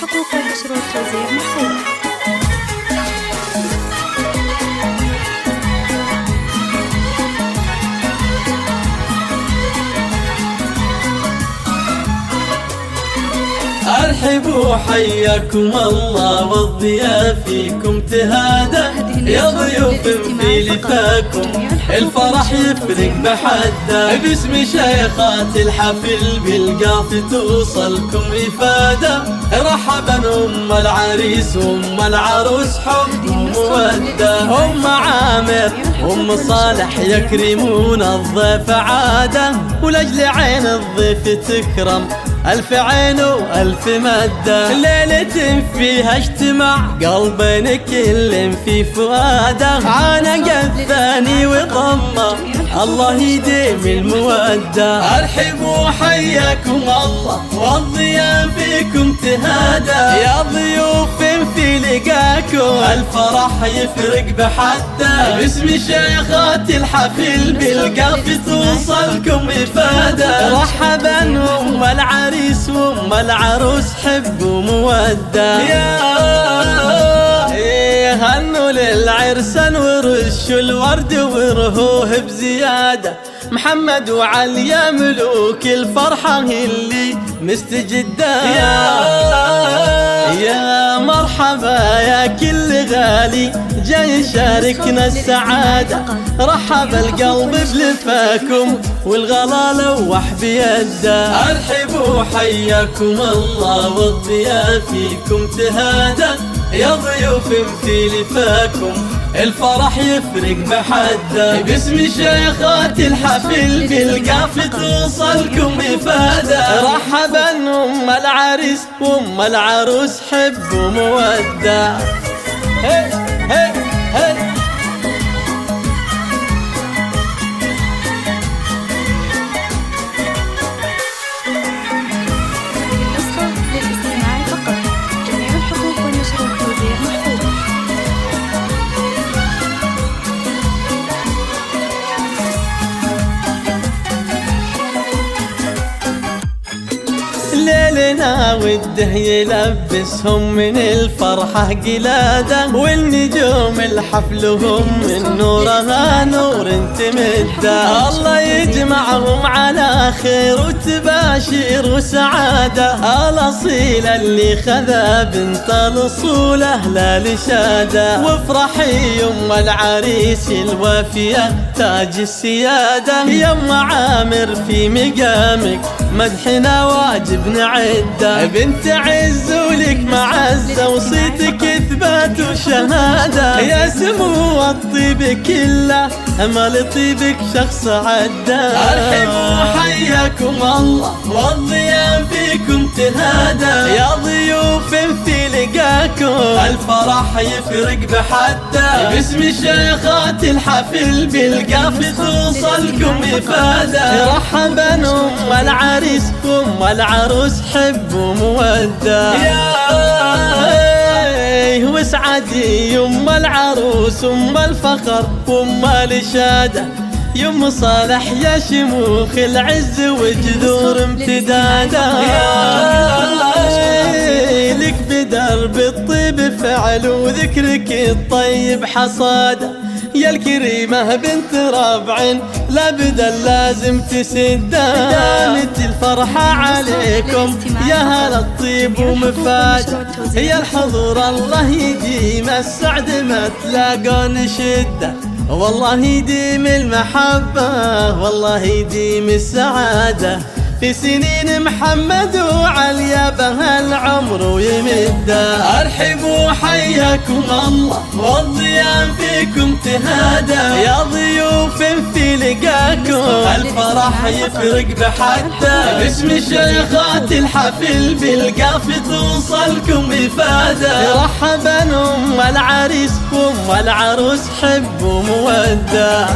الحقوق والنشر والتوزيع محفوظ. ارحبوا حياكم الله والضياف فيكم تهادى، يا ضيوف في لفاكم الفرح يفرق بحده، باسم شيخات الحفل بالقاف توصلكم إفادة. رحبا أم العريس وأم العروس حب ومودة، أم عامر وأم صالح يكرمون الضيف عادة، ولأجل عين الضيف تكرم ألف عين وألف مدة، ليلة فيها اجتماع قلبين كل في فؤاده، عانق الثاني وضمه الله يديم المودة. أرحبوا حياكم الله والضياف فيكم تهادى، يا ضيوف في لقاكم الفرح يفرق بحده، باسم شيخات الحفل بالقاف توصلكم إفادة. رحبا أم العريس وأم العروس حب ومودة، هنوا للعرسان ورشوا الورد ورهوه بزيادة، محمد وعلي يا ملوك الفرحة اللي مستجدة. يا مرحبا يا كل غالي جاي يشاركنا السعادة، رحب القلب بلفاكم والغلا لوح بيده. أرحبوا حياكم الله والضياف فيكم تهادى، يا ضيوف في لفاكم الفرح يفرق بحده، باسم شيخات الحفل بالقاف توصلكم إفادة. رحبا أم العريس وأم العروس حب ومودة. هي هي هي النسخة للاستماع فقط، جميع الحقوق والنشر والتوزيع محفوظة. ليلنا وده يلبسهم من الفرحة قلادة، والنجوم الحفلهم من نورها نور تمده، الله يجمعهم على خير وتباشير وسعادة. الأصيل اللي خذا بنت الأصول أهلا لشادة، وافرحي يم العريس الوافية تاج السيادة، يا أم عامر في مقامك مدحنا واجب نعده، بنت عز ولك معزة وصيتك إثبات وشهادة، يا سمو الطيب كله أمل طيبك شخص عدة. أرحبوا حياكم الله والضياف فيكم تهادى، يا ضيوف في لقاكم الفرح يفرق بحده، باسم شيخات الحفل بالقاف توصلكم إفادة. رحبا أم العريس وأم العروس حب ومودة، واسعدي يم العروس أم الفخر وأم الإشادة، يم صالح يا شموخ العز وجذور امتداده، لك بدرب الطيب فعل وذكرك الطيب حصاده، يا الكريمة بنت ربع لابد لازم تسده، دامت الفرحة عليكم يا هلا الطيب ومفاده، يا الحضور الله يديم السعد ما تلاقون شده، والله يديم المحبة والله يديم السعادة، في سنين محمد وعليا بها العمر ويمده. أرحبوا حياكم الله والضياف فيكم تهادى، يا ضيوف في لقاكم الفرح يفرق بحده، باسم شيخات الحفل بالقاف توصلكم إفادة. رحبا أم العريس وأم العروس حب ومودة.